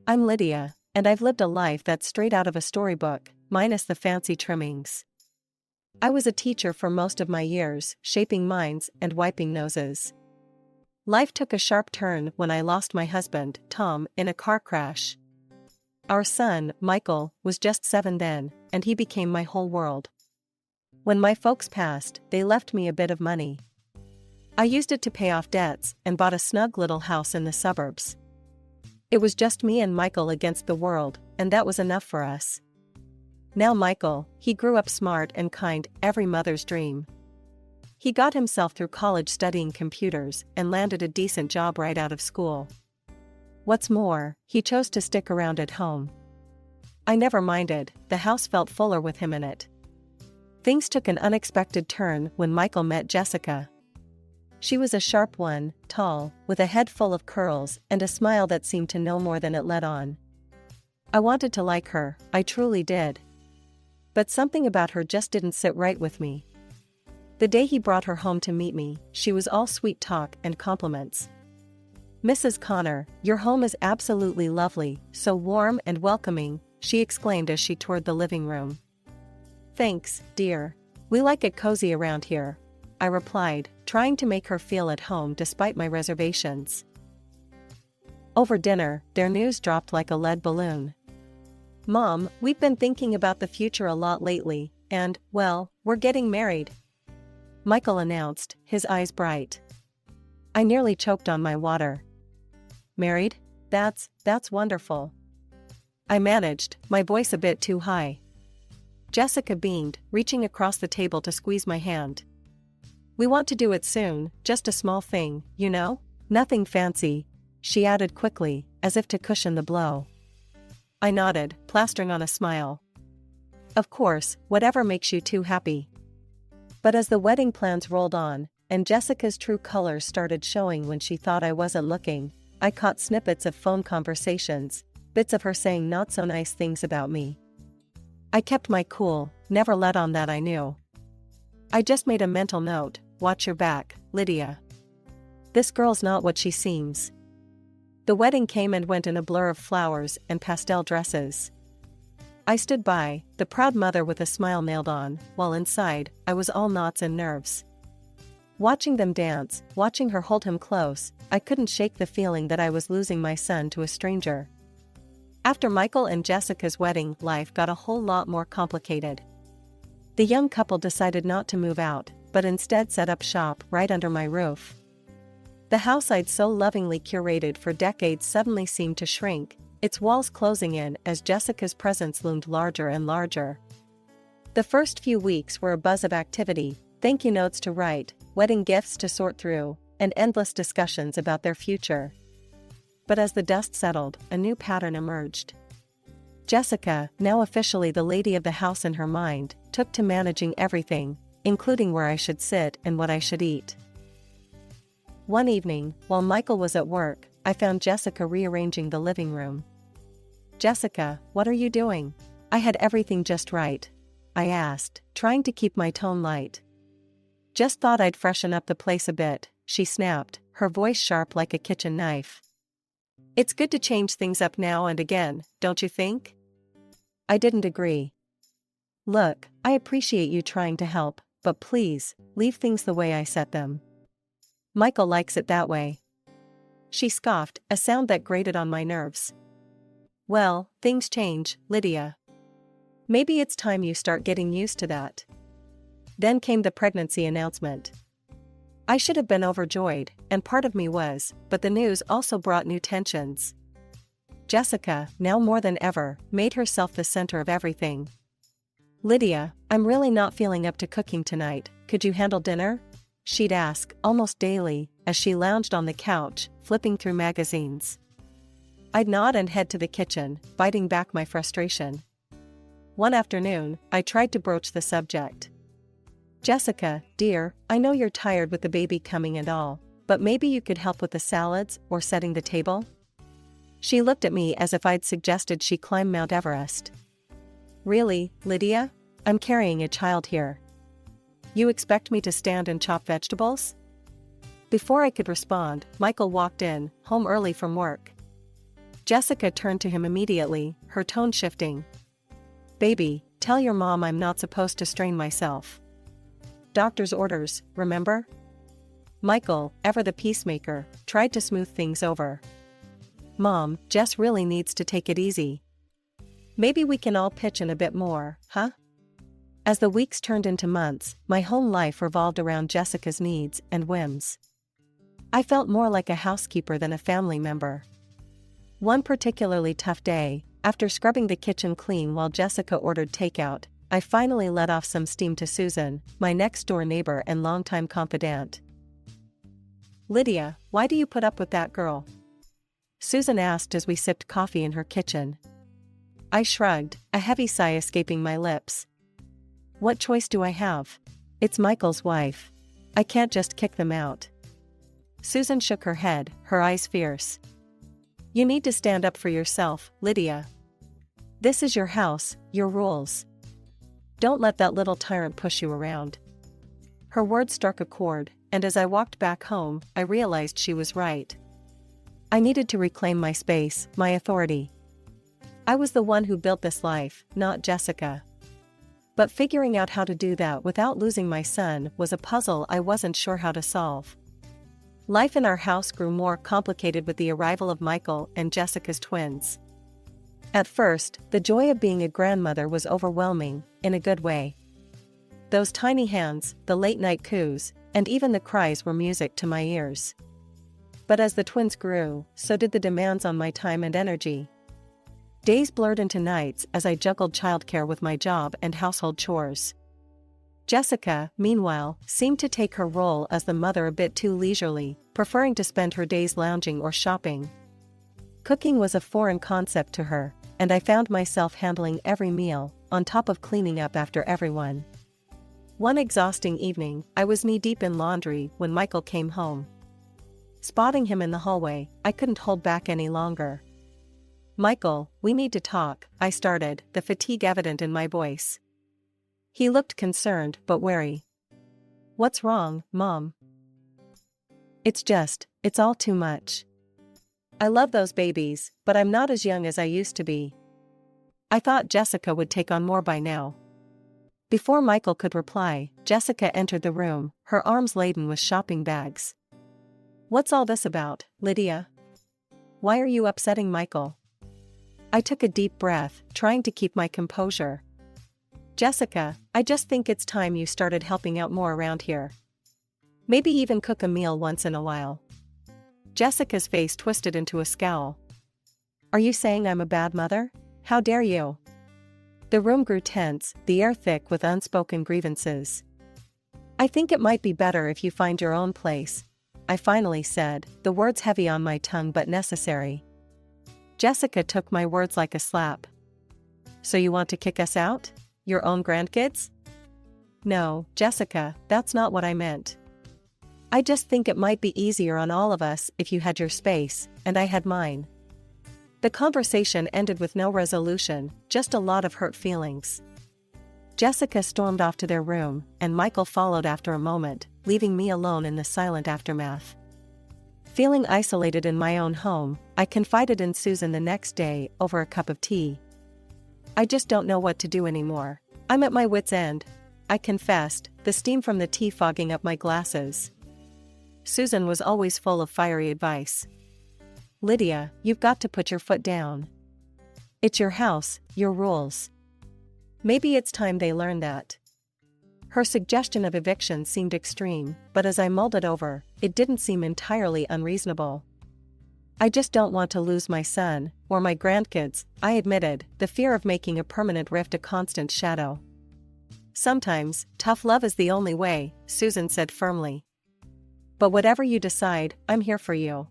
I'm Lydia, and I've lived a life that's straight out of a storybook, minus the fancy trimmings. I was a teacher for most of my years, shaping minds and wiping noses. Life took a sharp turn when I lost my husband, Tom, in a car crash. Our son, Michael, was just 7 then, and he became my whole world. When my folks passed, they left me a bit of money. I used it to pay off debts and bought a snug little house in the suburbs. It was just me and Michael against the world, and that was enough for us. Now Michael, he grew up smart and kind, every mother's dream. He got himself through college studying computers and landed a decent job right out of school. What's more, he chose to stick around at home. I never minded, the house felt fuller with him in it. Things took an unexpected turn when Michael met Jessica. She was a sharp one, tall, with a head full of curls and a smile that seemed to know more than it let on. I wanted to like her, I truly did. But something about her just didn't sit right with me. The day he brought her home to meet me, she was all sweet talk and compliments. "Mrs. Connor, your home is absolutely lovely, so warm and welcoming," she exclaimed as she toured the living room. "Thanks, dear. We like it cozy around here," I replied, trying to make her feel at home despite my reservations. Over dinner, their news dropped like a lead balloon. "Mom, we've been thinking about the future a lot lately, and, well, we're getting married," Michael announced, his eyes bright. I nearly choked on my water. "Married? That's wonderful." I managed, my voice a bit too high. Jessica beamed, reaching across the table to squeeze my hand. "We want to do it soon, just a small thing, you know? Nothing fancy," she added quickly, as if to cushion the blow. I nodded, plastering on a smile. "Of course, whatever makes you two happy." But as the wedding plans rolled on, and Jessica's true colors started showing when she thought I wasn't looking, I caught snippets of phone conversations, bits of her saying not so nice things about me. I kept my cool, never let on that I knew. I just made a mental note, "Watch your back, Lydia. This girl's not what she seems." The wedding came and went in a blur of flowers and pastel dresses. I stood by, the proud mother with a smile nailed on, while inside, I was all knots and nerves. Watching them dance, watching her hold him close, I couldn't shake the feeling that I was losing my son to a stranger. After Michael and Jessica's wedding, life got a whole lot more complicated. The young couple decided not to move out, but instead set up shop right under my roof. The house I'd so lovingly curated for decades suddenly seemed to shrink, its walls closing in as Jessica's presence loomed larger and larger. The first few weeks were a buzz of activity, thank you notes to write, wedding gifts to sort through, and endless discussions about their future. But as the dust settled, a new pattern emerged. Jessica, now officially the lady of the house in her mind, took to managing everything, including where I should sit and what I should eat. One evening, while Michael was at work, I found Jessica rearranging the living room. "Jessica, what are you doing?" "I had everything just right," I asked, trying to keep my tone light. "Just thought I'd freshen up the place a bit," she snapped, her voice sharp like a kitchen knife. "It's good to change things up now and again, don't you think?" I didn't agree. "Look, I appreciate you trying to help, but please, leave things the way I set them. Michael likes it that way." She scoffed, a sound that grated on my nerves. "Well, things change, Lydia. Maybe it's time you start getting used to that." Then came the pregnancy announcement. I should have been overjoyed, and part of me was, but the news also brought new tensions. Jessica, now more than ever, made herself the center of everything. "Lydia, I'm really not feeling up to cooking tonight, could you handle dinner?" she'd ask, almost daily, as she lounged on the couch, flipping through magazines. I'd nod and head to the kitchen, biting back my frustration. One afternoon, I tried to broach the subject. "Jessica, dear, I know you're tired with the baby coming and all, but maybe you could help with the salads or setting the table?" She looked at me as if I'd suggested she climb Mount Everest. "Really, Lydia? I'm carrying a child here. You expect me to stand and chop vegetables?" Before I could respond, Michael walked in, home early from work. Jessica turned to him immediately, her tone shifting. Baby, tell your mom I'm not supposed to strain myself. Doctor's orders, remember? Michael, ever the peacemaker, tried to smooth things over. Mom, Jess really needs to take it easy. Maybe we can all pitch in a bit more, huh? As the weeks turned into months, my home life revolved around Jessica's needs and whims. I felt more like a housekeeper than a family member. One particularly tough day, after scrubbing the kitchen clean while Jessica ordered takeout, I finally let off some steam to Susan, my next-door neighbor and longtime confidant. Lydia, why do you put up with that girl? Susan asked as we sipped coffee in her kitchen. I shrugged, a heavy sigh escaping my lips. What choice do I have? It's Michael's wife. I can't just kick them out. Susan shook her head, her eyes fierce. You need to stand up for yourself, Lydia. This is your house, your rules. Don't let that little tyrant push you around. Her words struck a chord, and as I walked back home, I realized she was right. I needed to reclaim my space, my authority. I was the one who built this life, not Jessica. But figuring out how to do that without losing my son was a puzzle I wasn't sure how to solve. Life in our house grew more complicated with the arrival of Michael and Jessica's twins. At first, the joy of being a grandmother was overwhelming, in a good way. Those tiny hands, the late-night coos, and even the cries were music to my ears. But as the twins grew, so did the demands on my time and energy. Days blurred into nights as I juggled childcare with my job and household chores. Jessica, meanwhile, seemed to take her role as the mother a bit too leisurely, preferring to spend her days lounging or shopping. Cooking was a foreign concept to her, and I found myself handling every meal, on top of cleaning up after everyone. One exhausting evening, I was knee-deep in laundry when Michael came home. Spotting him in the hallway, I couldn't hold back any longer. Michael, we need to talk, I started, the fatigue evident in my voice. He looked concerned but wary. What's wrong, Mom? It's all too much. I love those babies, but I'm not as young as I used to be. I thought Jessica would take on more by now. Before Michael could reply, Jessica entered the room, her arms laden with shopping bags. What's all this about, Lydia? Why are you upsetting Michael? I took a deep breath, trying to keep my composure. Jessica, I just think it's time you started helping out more around here. Maybe even cook a meal once in a while. Jessica's face twisted into a scowl. Are you saying I'm a bad mother? How dare you? The room grew tense, the air thick with unspoken grievances. I think it might be better if you find your own place, I finally said, the words heavy on my tongue but necessary. Jessica took my words like a slap. So you want to kick us out? Your own grandkids? No, Jessica, that's not what I meant. I just think it might be easier on all of us if you had your space, and I had mine. The conversation ended with no resolution, just a lot of hurt feelings. Jessica stormed off to their room, and Michael followed after a moment, leaving me alone in the silent aftermath. Feeling isolated in my own home, I confided in Susan the next day over a cup of tea. I just don't know what to do anymore. I'm at my wit's end, I confessed, the steam from the tea fogging up my glasses. Susan was always full of fiery advice. Lydia, you've got to put your foot down. It's your house, your rules. Maybe it's time they learn that. Her suggestion of eviction seemed extreme, but as I mulled it over, it didn't seem entirely unreasonable. I just don't want to lose my son, or my grandkids, I admitted, the fear of making a permanent rift a constant shadow. Sometimes, tough love is the only way, Susan said firmly. But whatever you decide, I'm here for you.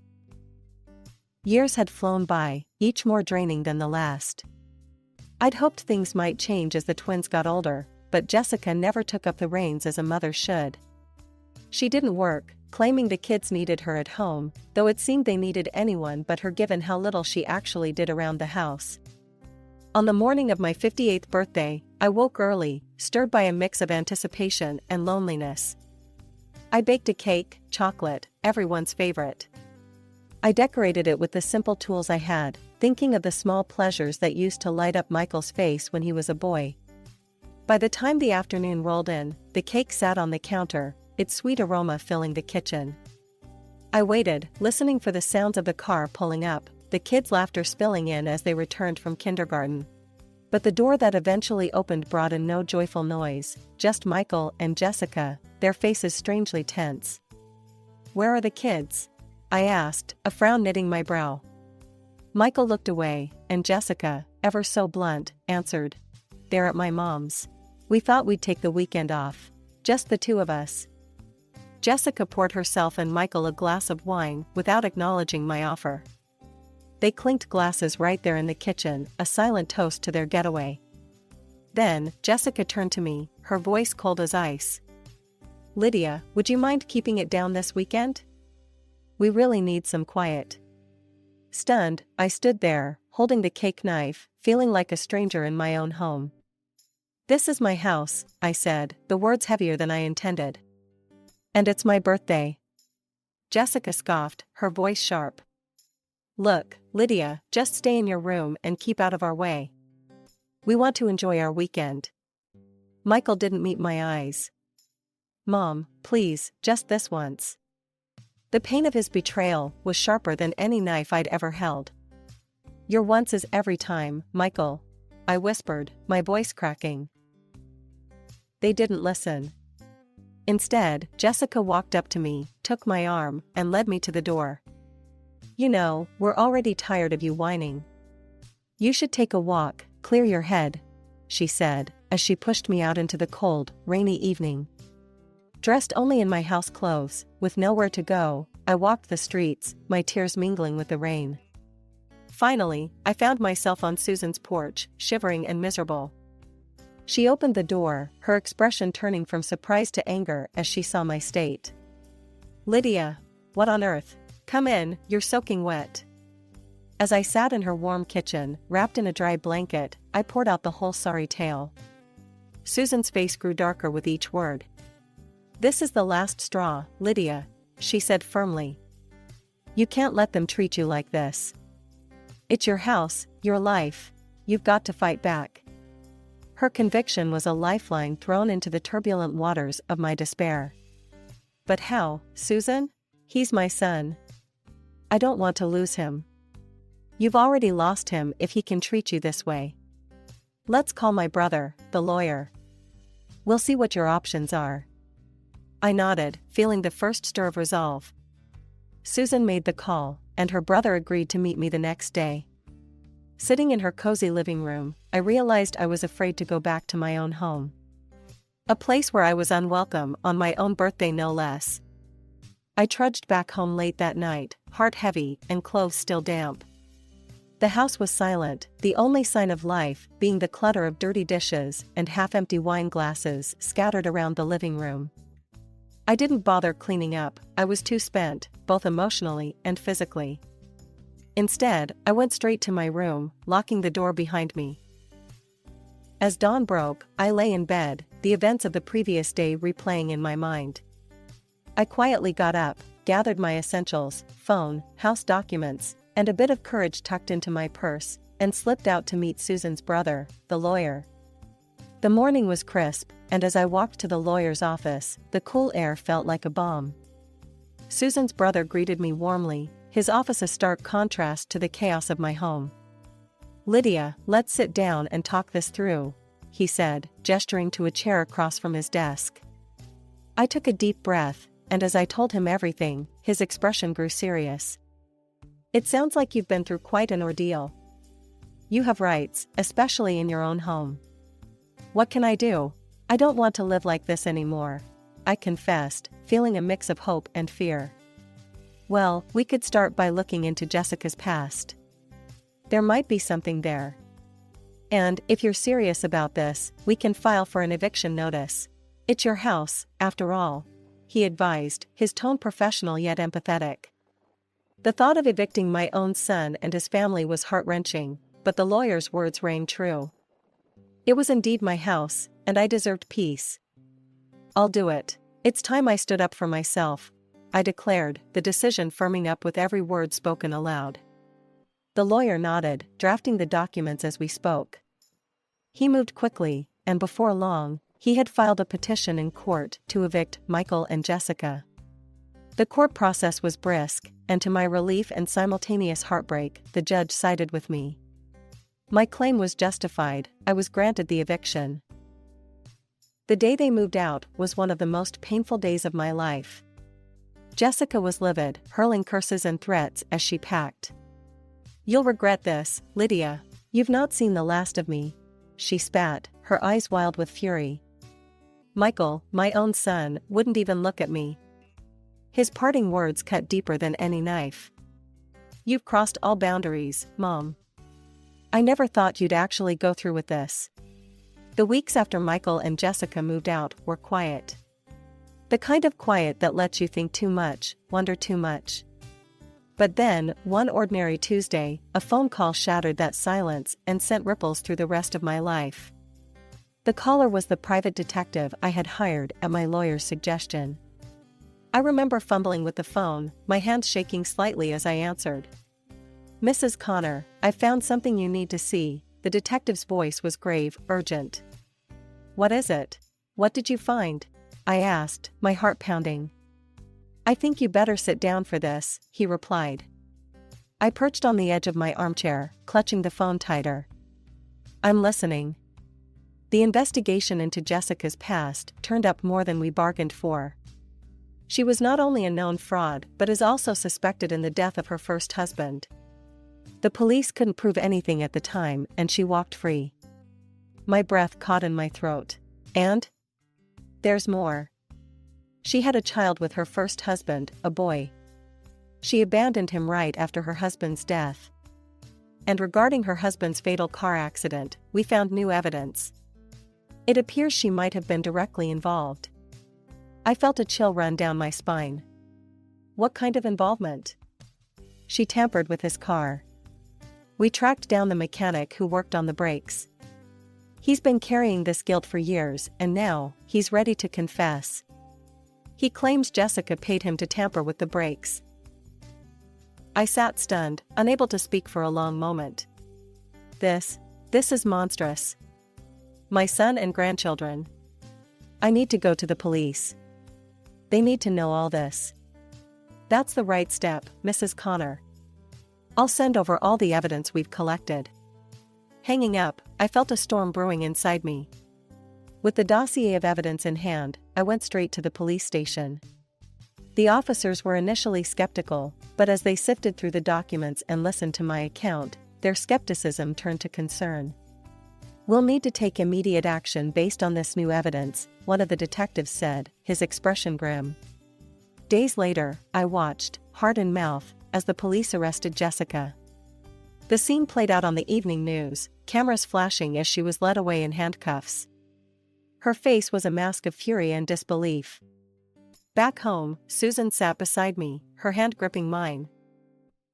Years had flown by, each more draining than the last. I'd hoped things might change as the twins got older, but Jessica never took up the reins as a mother should. She didn't work, claiming the kids needed her at home, though it seemed they needed anyone but her given how little she actually did around the house. On the morning of my 58th birthday, I woke early, stirred by a mix of anticipation and loneliness. I baked a cake, chocolate, everyone's favorite. I decorated it with the simple tools I had, thinking of the small pleasures that used to light up Michael's face when he was a boy. By the time the afternoon rolled in, the cake sat on the counter, its sweet aroma filling the kitchen. I waited, listening for the sounds of the car pulling up, the kids' laughter spilling in as they returned from kindergarten. But the door that eventually opened brought in no joyful noise, just Michael and Jessica, their faces strangely tense. "Where are the kids?" I asked, a frown knitting my brow. Michael looked away, and Jessica, ever so blunt, answered, "They're at my mom's. We thought we'd take the weekend off. Just the two of us." Jessica poured herself and Michael a glass of wine without acknowledging my offer. They clinked glasses right there in the kitchen, a silent toast to their getaway. Then, Jessica turned to me, her voice cold as ice. "Lydia, would you mind keeping it down this weekend? We really need some quiet." Stunned, I stood there, holding the cake knife, feeling like a stranger in my own home. "This is my house," I said, the words heavier than I intended. "And it's my birthday." Jessica scoffed, her voice sharp. "Look, Lydia, just stay in your room and keep out of our way. We want to enjoy our weekend." Michael didn't meet my eyes. "Mom, please, just this once." The pain of his betrayal was sharper than any knife I'd ever held. "Your once is every time, Michael," I whispered, my voice cracking. They didn't listen. Instead, Jessica walked up to me, took my arm, and led me to the door. "You know, we're already tired of you whining. You should take a walk, clear your head," she said, as she pushed me out into the cold, rainy evening. Dressed only in my house clothes, with nowhere to go, I walked the streets, my tears mingling with the rain. Finally, I found myself on Susan's porch, shivering and miserable. She opened the door, her expression turning from surprise to anger as she saw my state. "Lydia, what on earth? Come in, you're soaking wet." As I sat in her warm kitchen, wrapped in a dry blanket, I poured out the whole sorry tale. Susan's face grew darker with each word. "This is the last straw, Lydia," she said firmly. "You can't let them treat you like this. It's your house, your life. You've got to fight back." Her conviction was a lifeline thrown into the turbulent waters of my despair. "But how, Susan? He's my son. I don't want to lose him." "You've already lost him if he can treat you this way. Let's call my brother, the lawyer. We'll see what your options are." I nodded, feeling the first stir of resolve. Susan made the call, and her brother agreed to meet me the next day. Sitting in her cozy living room, I realized I was afraid to go back to my own home. A place where I was unwelcome on my own birthday no less. I trudged back home late that night, heart heavy and clothes still damp. The house was silent, the only sign of life being the clutter of dirty dishes and half-empty wine glasses scattered around the living room. I didn't bother cleaning up, I was too spent, both emotionally and physically. Instead, I went straight to my room, locking the door behind me. As dawn broke, I lay in bed, the events of the previous day replaying in my mind. I quietly got up, gathered my essentials, phone, house documents, and a bit of courage tucked into my purse, and slipped out to meet Susan's brother, the lawyer. The morning was crisp, and as I walked to the lawyer's office, the cool air felt like a balm. Susan's brother greeted me warmly, his office a stark contrast to the chaos of my home. "Lydia, let's sit down and talk this through," he said, gesturing to a chair across from his desk. I took a deep breath, and as I told him everything, his expression grew serious. "It sounds like you've been through quite an ordeal. You have rights, especially in your own home." "What can I do? I don't want to live like this anymore," I confessed, feeling a mix of hope and fear. "Well, we could start by looking into Jessica's past. There might be something there. And, if you're serious about this, we can file for an eviction notice. It's your house, after all," he advised, his tone professional yet empathetic. The thought of evicting my own son and his family was heart-wrenching, but the lawyer's words rang true. It was indeed my house, and I deserved peace. "I'll do it. It's time I stood up for myself," I declared, the decision firming up with every word spoken aloud. The lawyer nodded, drafting the documents as we spoke. He moved quickly, and before long, he had filed a petition in court to evict Michael and Jessica. The court process was brisk, and to my relief and simultaneous heartbreak, the judge sided with me. My claim was justified. I was granted the eviction. The day they moved out was one of the most painful days of my life. Jessica was livid, hurling curses and threats as she packed. "You'll regret this, Lydia. You've not seen the last of me," she spat, her eyes wild with fury. Michael, my own son, wouldn't even look at me. His parting words cut deeper than any knife. "You've crossed all boundaries, Mom. I never thought you'd actually go through with this." The weeks after Michael and Jessica moved out were quiet. The kind of quiet that lets you think too much, wonder too much. But then, one ordinary Tuesday, a phone call shattered that silence and sent ripples through the rest of my life. The caller was the private detective I had hired at my lawyer's suggestion. I remember fumbling with the phone, my hands shaking slightly as I answered. "Mrs. Connor, I've found something you need to see." The detective's voice was grave, urgent. "What is it? What did you find?" I asked, my heart pounding. "I think you better sit down for this," he replied. I perched on the edge of my armchair, clutching the phone tighter. "I'm listening." The investigation into Jessica's past turned up more than we bargained for. She was not only a known fraud but is also suspected in the death of her first husband. The police couldn't prove anything at the time, and she walked free. My breath caught in my throat. "And? There's more. She had a child with her first husband, a boy. She abandoned him right after her husband's death. And regarding her husband's fatal car accident, we found new evidence. It appears she might have been directly involved." I felt a chill run down my spine. "What kind of involvement?" "She tampered with his car. We tracked down the mechanic who worked on the brakes. He's been carrying this guilt for years, and now, he's ready to confess. He claims Jessica paid him to tamper with the brakes." I sat stunned, unable to speak for a long moment. This is monstrous. My son and grandchildren. I need to go to the police. They need to know all this. "That's the right step, Mrs. Connor. I'll send over all the evidence we've collected." Hanging up, I felt a storm brewing inside me. With the dossier of evidence in hand, I went straight to the police station. The officers were initially skeptical, but as they sifted through the documents and listened to my account, their skepticism turned to concern. "We'll need to take immediate action based on this new evidence," one of the detectives said, his expression grim. Days later, I watched, heart in mouth, as the police arrested Jessica. The scene played out on the evening news, cameras flashing as she was led away in handcuffs. Her face was a mask of fury and disbelief. Back home, Susan sat beside me, her hand gripping mine.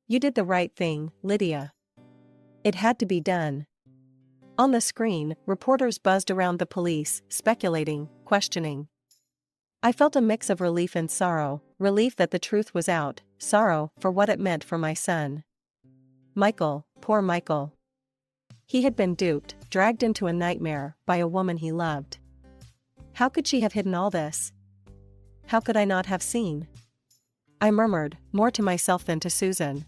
"You did the right thing, Lydia. It had to be done." On the screen, reporters buzzed around the police, speculating, questioning. I felt a mix of relief and sorrow, relief that the truth was out, sorrow for what it meant for my son. Michael, poor Michael. He had been duped, dragged into a nightmare, by a woman he loved. How could she have hidden all this? How could I not have seen? I murmured, more to myself than to Susan.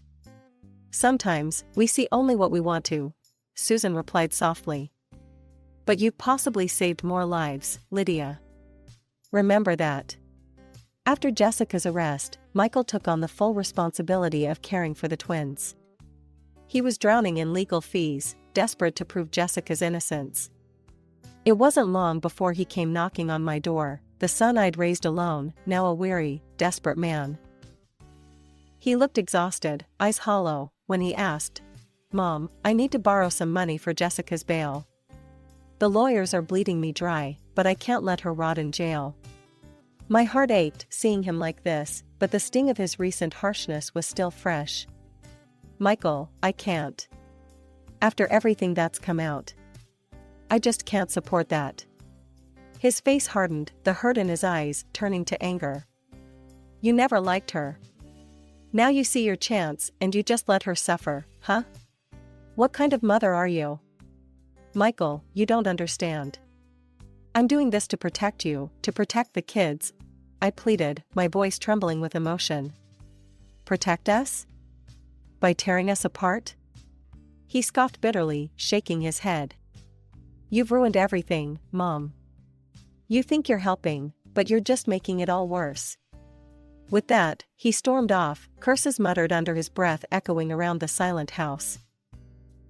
"Sometimes, we see only what we want to," Susan replied softly. "But you've possibly saved more lives, Lydia. Remember that." After Jessica's arrest, Michael took on the full responsibility of caring for the twins. He was drowning in legal fees, desperate to prove Jessica's innocence. It wasn't long before he came knocking on my door, the son I'd raised alone, now a weary, desperate man. He looked exhausted, eyes hollow, when he asked, "Mom, I need to borrow some money for Jessica's bail. The lawyers are bleeding me dry, but I can't let her rot in jail." My heart ached seeing him like this, but the sting of his recent harshness was still fresh. "Michael, I can't. After everything that's come out. I just can't support that." His face hardened, the hurt in his eyes turning to anger. "You never liked her. Now you see your chance and you just let her suffer, huh?" What kind of mother are you? Michael, you don't understand. I'm doing this to protect you, to protect the kids, I pleaded, my voice trembling with emotion. Protect us? By tearing us apart? He scoffed bitterly, shaking his head. You've ruined everything, Mom. You think you're helping, but you're just making it all worse. With that, he stormed off, curses muttered under his breath echoing around the silent house.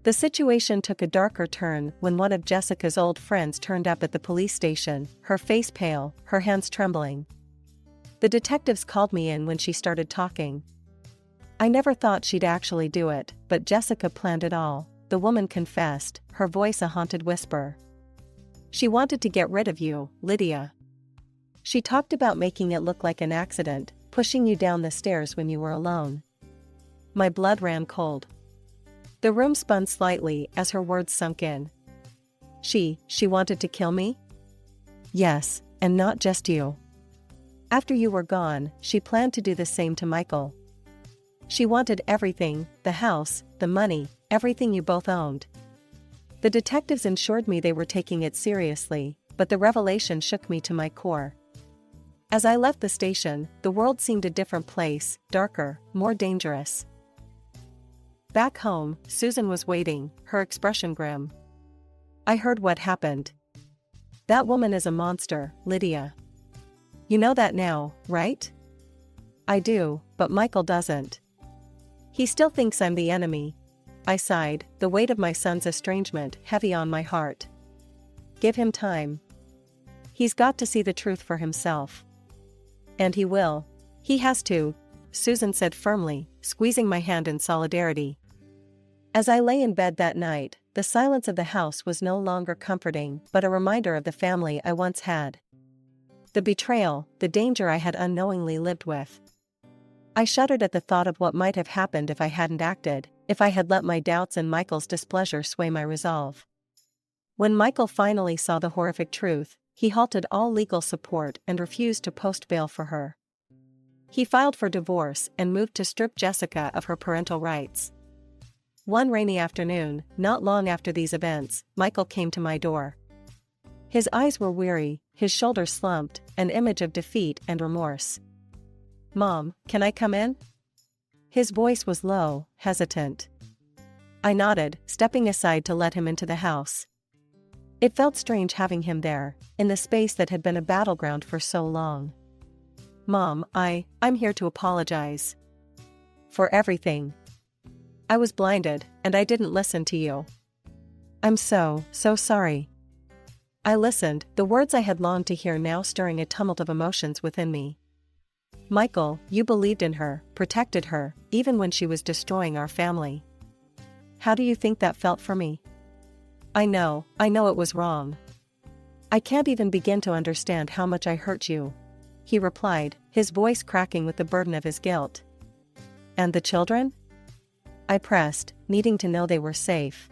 The situation took a darker turn when one of Jessica's old friends turned up at the police station, her face pale, her hands trembling. The detectives called me in when she started talking. I never thought she'd actually do it, but Jessica planned it all, the woman confessed, her voice a haunted whisper. She wanted to get rid of you, Lydia. She talked about making it look like an accident, pushing you down the stairs when you were alone. My blood ran cold. The room spun slightly as her words sunk in. She wanted to kill me? Yes, and not just you. After you were gone, she planned to do the same to Michael. She wanted everything, the house, the money, everything you both owned. The detectives assured me they were taking it seriously, but the revelation shook me to my core. As I left the station, the world seemed a different place, darker, more dangerous. Back home, Susan was waiting, her expression grim. I heard what happened. That woman is a monster, Lydia. You know that now, right? I do, but Michael doesn't. He still thinks I'm the enemy. I sighed, the weight of my son's estrangement heavy on my heart. Give him time. He's got to see the truth for himself. And he will. He has to, Susan said firmly, squeezing my hand in solidarity. As I lay in bed that night, the silence of the house was no longer comforting, but a reminder of the family I once had. The betrayal, the danger I had unknowingly lived with. I shuddered at the thought of what might have happened if I hadn't acted, if I had let my doubts and Michael's displeasure sway my resolve. When Michael finally saw the horrific truth, he halted all legal support and refused to post bail for her. He filed for divorce and moved to strip Jessica of her parental rights. One rainy afternoon, not long after these events, Michael came to my door. His eyes were weary, his shoulders slumped, an image of defeat and remorse. Mom, can I come in? His voice was low, hesitant. I nodded, stepping aside to let him into the house. It felt strange having him there, in the space that had been a battleground for so long. Mom, I'm here to apologize. For everything. I was blinded, and I didn't listen to you. I'm so sorry. I listened, the words I had longed to hear now stirring a tumult of emotions within me. Michael, you believed in her, protected her, even when she was destroying our family. How do you think that felt for me? I know it was wrong. I can't even begin to understand how much I hurt you, he replied, his voice cracking with the burden of his guilt. And the children? I pressed, needing to know they were safe.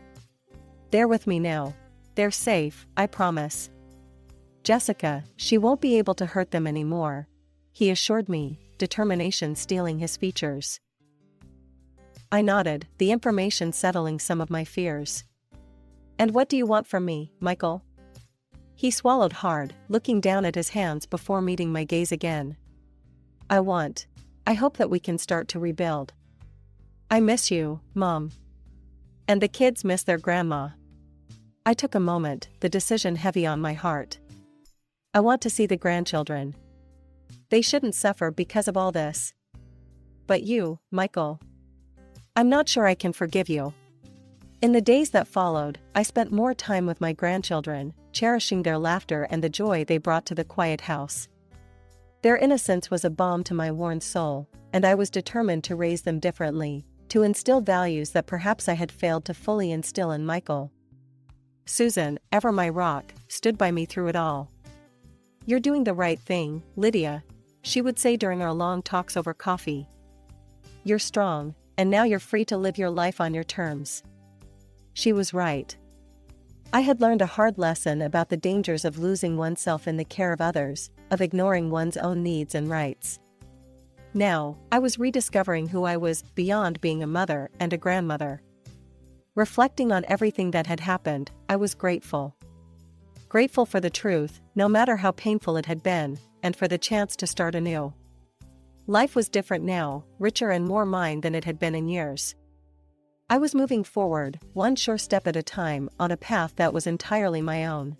They're with me now. They're safe, I promise. Jessica, she won't be able to hurt them anymore, he assured me, determination stealing his features. I nodded, the information settling some of my fears. And what do you want from me, Michael? He swallowed hard, looking down at his hands before meeting my gaze again. I hope that we can start to rebuild. I miss you, Mom. And the kids miss their grandma. I took a moment, the decision heavy on my heart. I want to see the grandchildren. They shouldn't suffer because of all this. But you, Michael. I'm not sure I can forgive you. In the days that followed, I spent more time with my grandchildren, cherishing their laughter and the joy they brought to the quiet house. Their innocence was a balm to my worn soul, and I was determined to raise them differently, to instill values that perhaps I had failed to fully instill in Michael. Susan, ever my rock, stood by me through it all. You're doing the right thing, Lydia, she would say during our long talks over coffee. You're strong, and now you're free to live your life on your terms. She was right. I had learned a hard lesson about the dangers of losing oneself in the care of others, of ignoring one's own needs and rights. Now, I was rediscovering who I was beyond being a mother and a grandmother. Reflecting on everything that had happened, I was grateful. Grateful for the truth, no matter how painful it had been, and for the chance to start anew. Life was different now, richer and more mine than it had been in years. I was moving forward, one sure step at a time, on a path that was entirely my own.